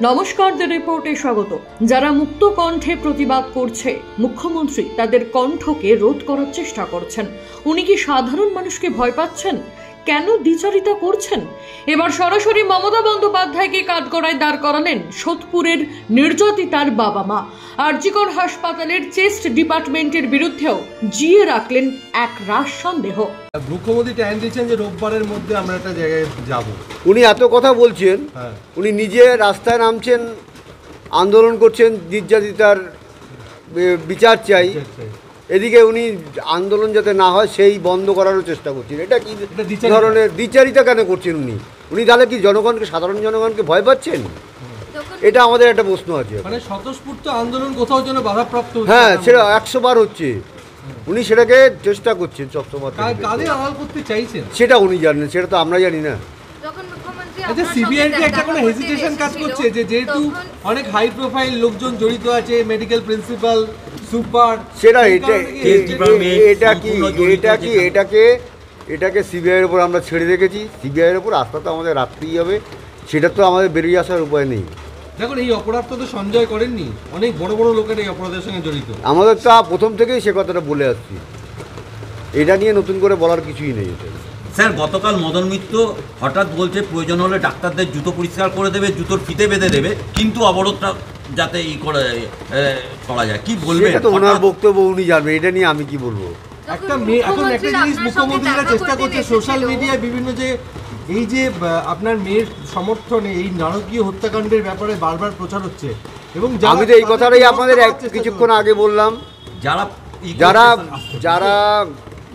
নমস্কার, দ্য রিপোর্টে স্বাগত। যারা মুক্ত কণ্ঠে প্রতিবাদ করছে, মুখ্যমন্ত্রী তাদের কণ্ঠকে রোধ করার চেষ্টা করছেন। উনি কি সাধারণ মানুষকে ভয় পাচ্ছেন? কেন দ্বিচারিতা করছেন? এবার সরাসরি মমতা বন্দ্যোপাধ্যায়কে কাঠগড়ায় দাঁড় করালেন সোদপুরের নির্যাতিতার বাবা মা। আরজিকর হাসপাতালের চেস্ট ডিপার্টমেন্টের বিরুদ্ধেও জিয়ে রাখলেন এক রাশ সন্দেহ। মুখ্যমন্ত্রী টাইম দিচ্ছেন যে রোববারের মধ্যে আমরা একটা জায়গায় যাব। উনি এত কথা বলছেন, উনি নিজে রাস্তায় নামছেন, আন্দোলন করছেন, নির্যাতিতার বিচার চাই। এদিকে উনি আন্দোলন যাতে না হয় সেই বন্ধ করারও চেষ্টা করছেন। এটা কি ধরনের দ্বিচারিতা কেন করছেন উনি? উনি তাহলে কি জনগণকে, সাধারণ জনগণকে ভয় পাচ্ছেন? এটা আমাদের একটা প্রশ্ন আছে। মানে স্বতঃস্ফূর্ত আন্দোলন কোথাও যেন বাধাপ্রাপ্ত হচ্ছে। হ্যাঁ, সেটা 100 বার হচ্ছে। উনি সেটাকে চেষ্টা করছেন সবসময়। কাদের আড়াল করতে চাইছেন সেটা উনি জানেন, সেটা তো আমরা জানি না। আচ্ছা, সিবিআইকে একটা কোনো হেজিটেশন কাজ করছে যে যেহেতু অনেক হাই প্রোফাইল লোকজন জড়িত আছে, মেডিকেল প্রিন্সিপাল, সুপার, সেটা এটাকে সিবিআইয়ের উপর আমরা ছেড়ে রেখেছি। সিবিআইয়ের উপর আস্থা তো আমাদের রাখতেই হবে, সেটা তো আমাদের বেরিয়ে আসার উপায় নেই। দেখুন, এই অপরাধটা তো সঞ্জয় করেননি, অনেক বড় বড় লোকের এই অপরাধের সঙ্গে জড়িত। আমাদের তা প্রথম থেকেই সে কথাটা বলে আসছি, এটা নিয়ে নতুন করে বলার কিছুই নেই। স্যার, গতকাল মদন মিত্র হঠাৎ বলছে প্রয়োজন হলে ডাক্তারদের জুতো পরিষ্কার করে দেবে, জুতোর ফিতে বেঁধে দেবে, কিন্তু অবরোধটা যাতে করা যায়। কি বলবেন? এটা তো ওনার বক্তব্য, উনি জানবেন, এটা নিয়ে আমি কি বলবো। একটা এখন একটা জিনিস মুখ্যমন্ত্রীরা চেষ্টা করছে সোশ্যাল মিডিয়ায় বিভিন্ন যে এই যে আপনার মেয়ের সমর্থনে এই নারকীয় হত্যাকাণ্ডের ব্যাপারে বারবার প্রচার হচ্ছে, এবং আমি তো এই কথাটাই আপনাদের কিছুক্ষণ আগে বললাম। যারা যারা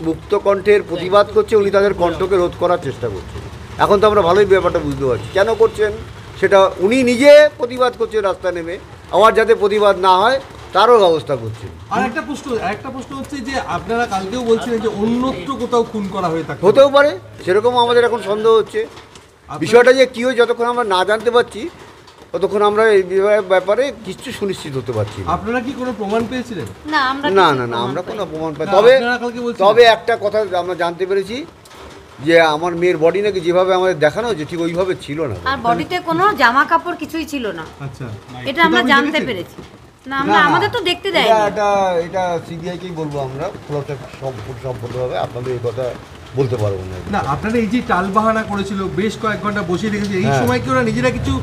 মুক্ত কণ্ঠের প্রতিবাদ করছে, উনি তাদের কণ্ঠকে রোধ করার চেষ্টা করছেন। এখন তো আমরা ভালোই ব্যাপারটা বুঝতে পারছি কেন করছেন। সেটা উনি নিজে প্রতিবাদ করছে রাস্তা নেমে, আবার যাতে প্রতিবাদ না হয় তারও ব্যবস্থা করছেন। আর একটা প্রশ্ন হচ্ছে যে আপনারা কালকেও বলছিলেন যে অন্যত্র কোথাও খুন করা হয়ে থাকে, হতেও পারে, সেরকম আমাদের এখন সন্দেহ হচ্ছে। বিষয়টা যে কী হয় যতক্ষণ আমরা না জানতে পারছি ততক্ষণ আমরা এই ব্যাপারে কিছু সুনিশ্চিত হতে পারছি। আপনারা কি কোনো প্রমাণ পেয়েছিলেন? না, আমরা কোনো প্রমাণ পাই। তবে একটা কথা আমরা জানতে পেরেছি যে আমার মেয়ের বডি নাকি যেভাবে আমাদের দেখানো হয়েছে ঠিক ওইভাবে ছিল না, আর বডিতে কোনো জামা কাপড় কিছুই ছিল না। আচ্ছা, এটা আমরা জানতে পেরেছি। না, আমাদের তো দেখতে দেয় না। এটা সিবিআইকেই বলবো আমরা, সম্পূর্ণভাবে আপনাদের এই কথা বলতে পারবো না। না, আপনারা এই যে টালবাহানা করেছিল, বেশ কয়েক ঘন্টা বসিয়ে রেখেছে, এই সময় কি ওরা নিজেরা কিছু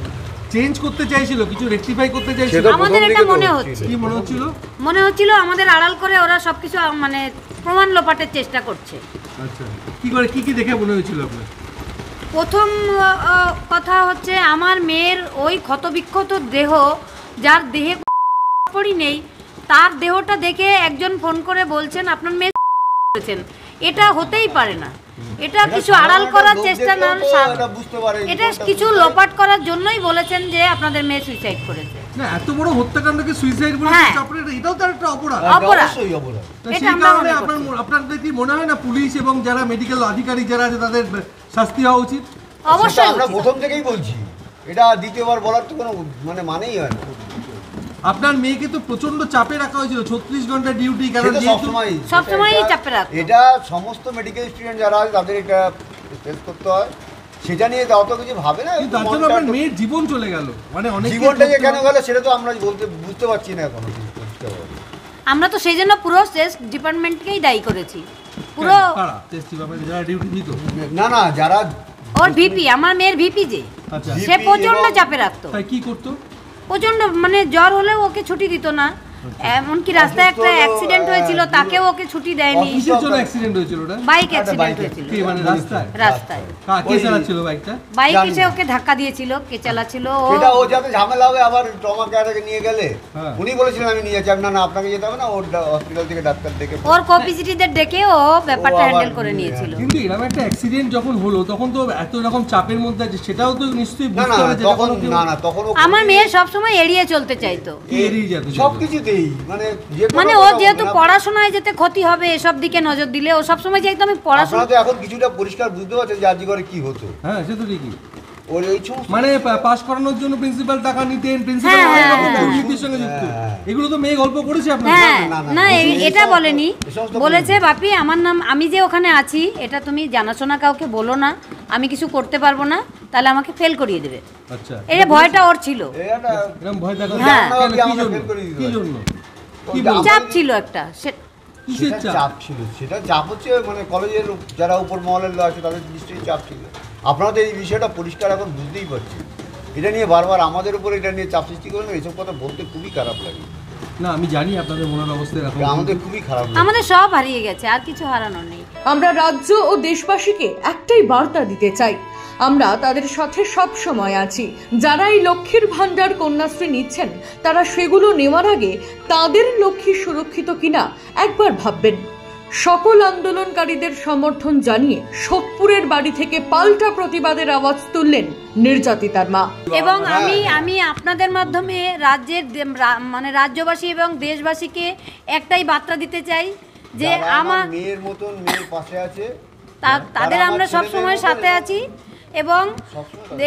চেঞ্জ করতে চাইছিল, কিছু রেকটিফাই করতে চাইছিল? আমাদের এটা মনে হচ্ছে। কি মনে হচ্ছিল? মনে হচ্ছিল আমাদের আড়াল করে ওরা সবকিছু মানে প্রমাণ লোপাটের চেষ্টা করছে। আচ্ছা, কি করে, কি দেখে মনে হয়েছিল আপনার? প্রথম কথা হচ্ছে আমার মেয়ের ওই ক্ষতবিক্ষত দেহ, যার দেহে কাপড়ই নেই, তার দেহটা দেখে একজন ফোন করে বলছেন আপনার মেয়ে করেছেন। এটা হতেই পারে না। এটা কিছু আড়াল করার চেষ্টা, না এটা কিছু লোপাট করার জন্যই বলেছেন যে আপনাদের মেয়ে সুইসাইড করেছে। না, এত বড় হত্যাকাণ্ডকে সুইসাইড বলে এটাও তো একটা অপরাধ। এটা আমরা আপনাদের কি মনে হয় না পুলিশ এবং যারা মেডিকেল আধিকারিক যারা আছে তাদের শাস্তি হওয়া উচিত? অবশ্যই আমরা প্রথম থেকেই বলছি, এটা দ্বিতীয়বার বলার তো কোনো মানেই হয় না। আপনার মেয়েকে তো প্রচন্ড চাপে রাখা হয়েছিল, 36 ঘন্টা ডিউটি, কারণ সবসময়ই চাপে রাখা। এটা সমস্ত মেডিকেল স্টুডেন্ট যারা আছে তাদের এটা ফেস করতে হয়, সেটা নিয়ে অত কিছু ভাবে না। তার জন্য আপনার মেয়ের জীবন চলে গেল, মানে অনেক জীবনটা যে কেন গেল সেটা তো আমরা বুঝতে পারছি না এখনো। আমরা তো সেই জন্য পুরো টেস্ট ডিপার্টমেন্টকেই দায়ী করেছি। পুরো টেস্ট ডিপার্টমেন্টে যারা ডিউটি দিত, না যারা ওর ভিপি, আমার মেয়ের ভিপি যে, সে প্রচন্ড চাপে রাখতো। তাই কি করতো? প্রচন্ড, মানে জ্বর হলেও ওকে ছুটি দিত না। এমনকি রাস্তায় একটা অ্যাক্সিডেন্ট হয়েছিল, তাকেও ওকে ছুটি দেয়নি। কিসের জন্য অ্যাক্সিডেন্ট হয়েছিল? ওটা বাইক অ্যাক্সিডেন্ট হয়েছিল। কি মানে রাস্তায় কে চালাচ্ছিল বাইকটা? বাইক এসে ওকে ধাক্কা দিয়েছিল। কে চালাচ্ছিল? এটা ও যাতে ঝামেলা হবে আবার ট্রমা কেয়ারে নিয়ে গেলে উনি বলেছিলেন আমি নিয়ে যাব। না আপনাকে যেতে হবে না, ওর হসপিটাল থেকে ডাক্তার ডেকে ওর কোপিসিটিদের ডেকে ও ব্যাপারটা হ্যান্ডেল করে নিয়েছিল। কিন্তু এরকম একটা অ্যাক্সিডেন্ট যখন হলো তখন তো এত রকম চাপের মধ্যে আছে, সেটাও তো নিশ্চয়ই বুঝতে হবে যে তখন আমার মেয়ে সব সময় এড়িয়ে চলতে চাইতো, এড়িয়ে যেত সবকিছুতেই। মানে ও যেহেতু পড়াশোনায় যেতে ক্ষতি হবে এসব দিকে নজর দিলে ও সব সময় চাইতো আমি পড়াশোনা। তো এখন কিছুটা পরিষ্কার বুঝতে পারছে যে আজকে করে কি হতো। হ্যাঁ, সে তো ঠিকই। ওর এই মানে পাস করানোর জন্য প্রিন্সিপাল টাকা নিতেন, প্রিন্সিপাল দুর্নীতির সঙ্গে যুক্ত, এগুলো তো মেয়ে গল্প করেছে আপনার? না, এটা বলেনি। বলেছে বাপি আমার নাম, আমি যে ওখানে আছি এটা তুমি জানাশোনা কাউকে বলো না, আমি কিছু করতে পারবো না, তাহলে আমাকে ফেল করিয়ে দেবে। আচ্ছা, এই যে ভয়টা ওর ছিল, এরকম ভয় দেখা হ্যাঁ। কি জন্য চাপ ছিল একটা, কিসের চাপ ছিল? সেটা চাপ হচ্ছে মানে কলেজের যারা উপর মহলের লোক আছে তাদের নিশ্চয়ই চাপ ছিল। আপনারা তো এই বিষয়টা পরিষ্কার এখন বুঝতেই পারছেন। এটা নিয়ে বারবার আমাদের উপর এটা নিয়ে চাপ সৃষ্টি করেন, এইসব কথা বলতে খুবই খারাপ লাগে। না, আমি জানি আপনাদের মনের অবস্থা এরকম, আমাদের খুবই খারাপ লাগে। আমাদের সব হারিয়ে গেছে, আর কিছু হারানোর নেই। আমরা রাজ্য ও দেশবাসীকে একটাই বার্তা দিতে চাই, আমরা তাদের সাথে সব সময় আছি। যারা এই লক্ষ্মীর ভান্ডার কন্যাশ্রী নিচ্ছেন, তারা সেগুলো নেওয়ার আগে তাদের লক্ষ্মী সুরক্ষিত কিনা একবার ভাববেন। সকল আন্দোলনকারীদের সমর্থন জানিয়ে সোদপুরের বাড়ি থেকে পাল্টা প্রতিবাদের আওয়াজ তুললেন নির্যাতিতার মা। এবং আমি আপনাদের মাধ্যমে মানে রাজ্যবাসী এবং দেশবাসীকে একটাই বার্তা দিতে চাই যে আমার মেয়ের মতন মেয়ের পাশে আছে, তাদের আমরা সব সময় সাথে আছি। এবং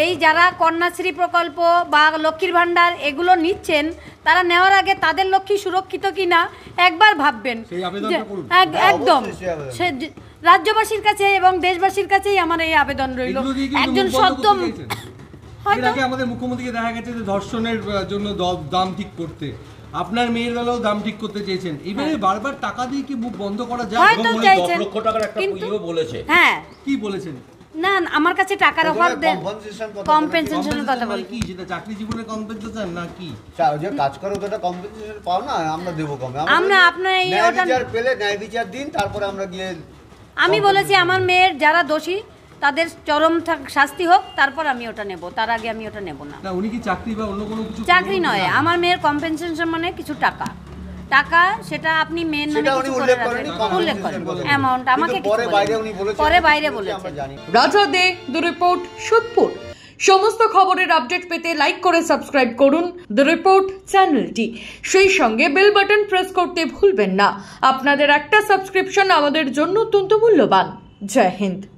এই যারা কন্যাশ্রী প্রকল্প বা লক্ষ্মীর ভান্ডার এগুলো নিচ্ছেন, তারা নেওয়ার আগে তাদের লক্ষ্মী সুরক্ষিত কিনা একবার ভাববেন। একদম রাজ্যবাসীর কাছে এবং দেশবাসীর কাছেই আমার এই আবেদন রইল। একজন সদ্য আমাদের মুখ্যমন্ত্রীকে দেখা গেছে যে ধর্ষণের জন্য দাম ঠিক করতে, আপনার মেয়ের বেলাও দাম ঠিক করতে চেয়েছেন, এবারে বারবার টাকা দিয়ে কি মুখ বন্ধ করা যায়? হয়তো চাইছেন, 10 লক্ষ টাকার একটা ইয়ে বলেছে। হ্যাঁ, কি বলেছেন? না, আমার কাছে টাকার অফার দেন, কম্পেনসেশনের কথা বলি। কি যেটা চাকরি জীবনে কম্পেনসেশন না কি? যে কাজ করে ওটা কম্পেনসেশন পাও না, আমরা দেব কমে। আমরা আপনার এই ওটা বিচার পেলে ন্যায় বিচার দিন, তারপরে আমরা গিয়ে। আমি বলেছি আমার মেয়ের যারা দোষী তাদের চরম শাস্তি হোক, তারপর আমি ওটা নেব, তার আগে আমি ওটা নেব না। না, উনি কি চাকরি বা অন্য কোনো কিছু? চাকরি নয়, আমার মেয়ের কম্পেনসেশন মানে কিছু টাকা, সেটা আপনি মেয়ের নামে কিছু করে রাখবেন, উল্লেখ করেন অ্যামাউন্ট, আমাকে পরে বাইরে বলেছেন। রাজা দে, দ্য রিপোর্ট, সোদপুর। সমস্ত খবরের আপডেট পেতে লাইক করে সাবস্ক্রাইব করুন দ্য রিপোর্ট চ্যানেলটি। সেই সঙ্গে বেল বাটন প্রেস করতে ভুলবেন না। আপনাদের একটা সাবস্ক্রিপশন আমাদের জন্য অত্যন্ত মূল্যবান। জয় হিন্দ।